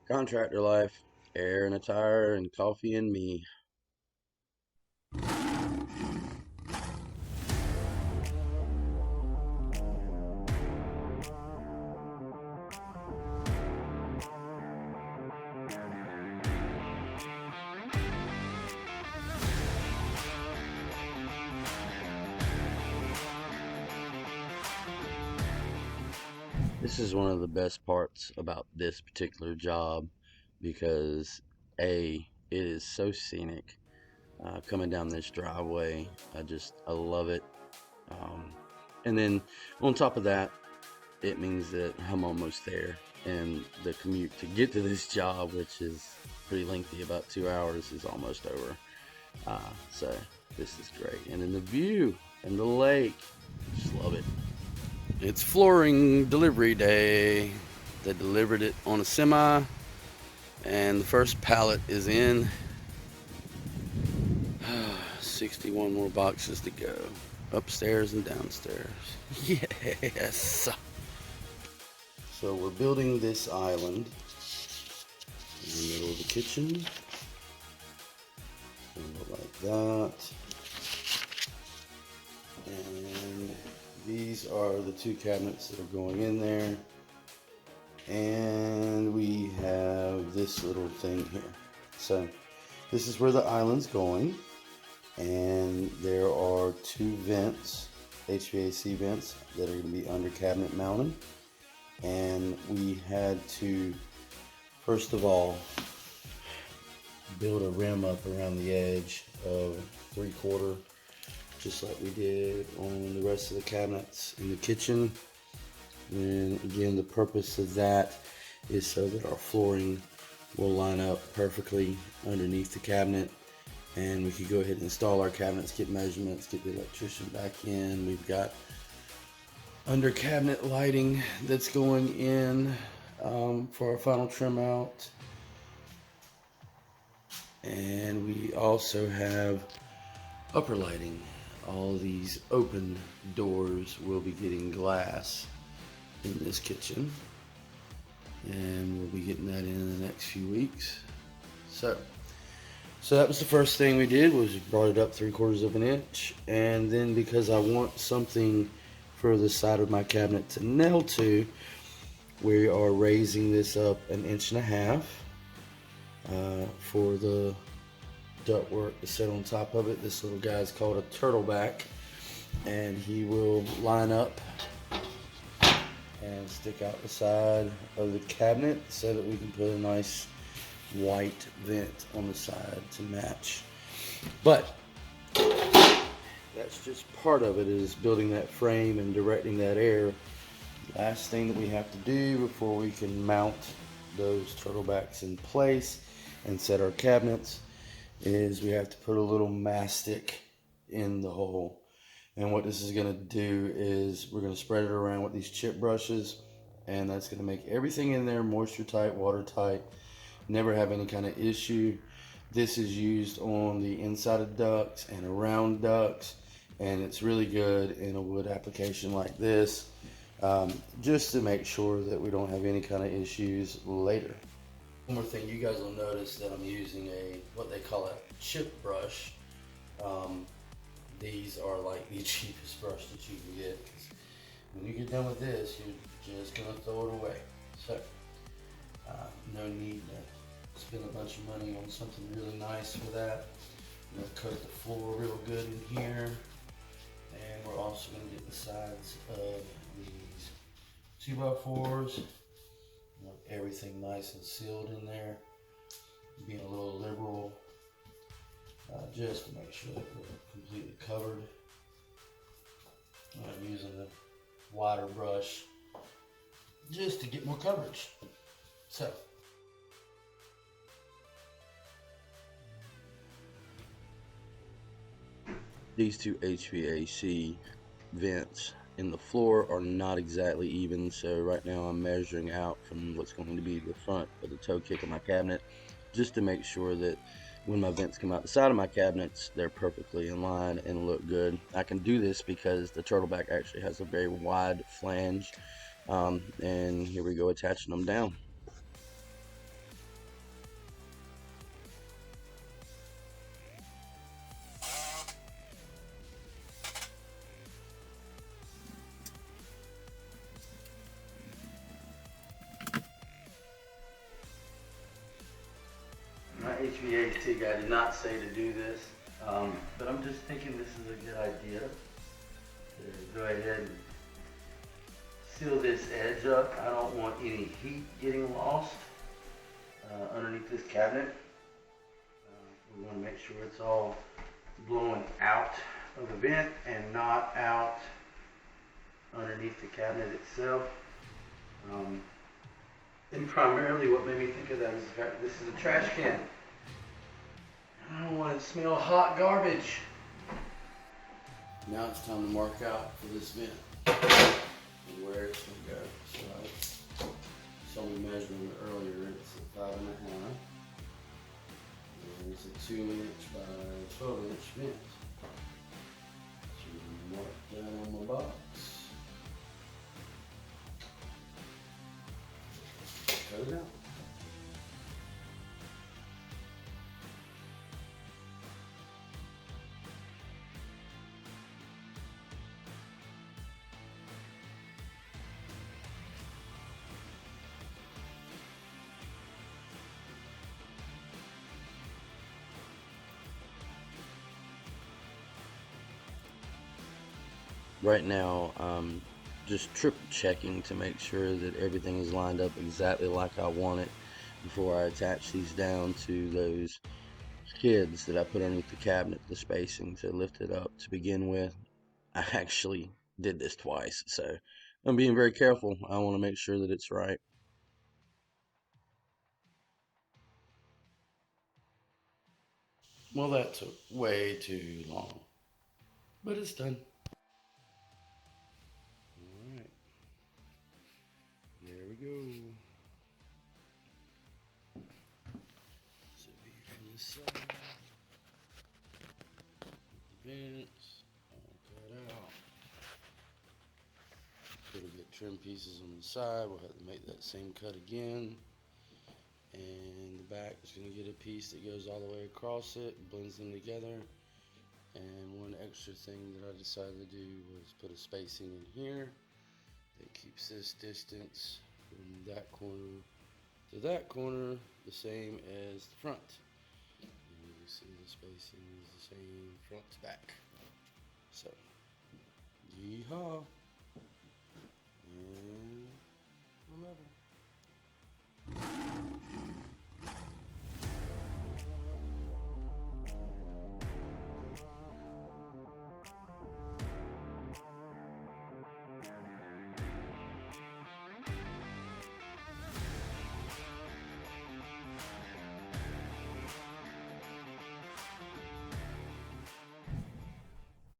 Contractor life, air and a tire, and coffee and me. This is one of the best parts about this particular job because A, it is so scenic coming down this driveway. I love it. Um, and then on top of that, it means that I'm almost there. And the commute to get to this job, which is pretty lengthy, about 2 hours, is almost over. So this is great. And then the view and the lake, just love it. It's flooring delivery day. They delivered it on a semi, and the first pallet is in. 61 more boxes to go, upstairs and downstairs. Yes. So we're building this island in the middle of the kitchen. Like that. And these are the two cabinets that are going in there. And we have this little thing here. So this is where the island's going. And there are two vents, HVAC vents, that are going to be under cabinet mounted. And we had to, first of all, build a rim up around the edge of 3/4, just like we did on the rest of the cabinets in the kitchen. And again, the purpose of that is so that our flooring will line up perfectly underneath the cabinet, and we could go ahead and install our cabinets, get measurements, get the electrician back in. We've got under cabinet lighting that's going in for our final trim out. And we also have upper lighting. All these open doors will be getting glass in this kitchen, and we'll be getting that in the next few weeks. So that was the first thing we did, was we brought it up 3/4 of an inch. And then, because I want something for the side of my cabinet to nail to, we are raising this up 1.5 inches for the ductwork to sit on top of it. This little guy is called a turtleback, and he will line up and stick out the side of the cabinet so that we can put a nice white vent on the side to match. But that's just part of it, is building that frame and directing that air. Last thing that we have to do before we can mount those turtlebacks in place and set our cabinets is we have to put a little mastic in the hole. And what this is going to do is we're going to spread it around with these chip brushes, and that's going to make everything in there moisture tight, watertight, never have any kind of issue. This is used on the inside of ducts and around ducts, and it's really good in a wood application like this, just to make sure that we don't have any kind of issues later. One more thing, you guys will notice that I'm using what they call a chip brush. These are like the cheapest brush that you can get. When you get done with this, you're just gonna throw it away. So no need to spend a bunch of money on something really nice for that. I'm gonna coat the floor real good in here, and we're also gonna get the sides of these 2x4s. Everything nice and sealed in there, being a little liberal, just to make sure that we're completely covered. I'm using the wider brush just to get more coverage. So these two HVAC vents in the floor are not exactly even, so right now I'm measuring out from what's going to be the front of the toe kick of my cabinet, just to make sure that when my vents come out the side of my cabinets, they're perfectly in line and look good. I can do this because the turtleback actually has a very wide flange, and here we go, attaching them down. HVAC guy did not say to do this, but I'm just thinking this is a good idea. To go ahead and seal this edge up. I don't want any heat getting lost underneath this cabinet. We want to make sure it's all blowing out of the vent and not out underneath the cabinet itself. And primarily what made me think of that is the fact that this is a trash can. I don't want to smell hot garbage. Now it's time to mark out for this vent and where it's going to go. So I saw me measuring it earlier. It's a 5.5. And it's a 2-inch by 12-inch vent. So mark that on my box. Cut it out. Right now, just triple checking to make sure that everything is lined up exactly like I want it before I attach these down to those skids that I put underneath the cabinet, the spacing to lift it up to begin with. I actually did this twice, so I'm being very careful. I want to make sure that it's right. Well, that took way too long, but it's done. Alright, there we go. So from the side, the vents all cut out. Little bit trim pieces on the side. We'll have to make that same cut again. And the back is going to get a piece that goes all the way across it, blends them together. And one extra thing that I decided to do was put a spacing in here that keeps this distance from that corner to that corner the same as the front. And you see the spacing is the same front to back. So, yeehaw. And remember.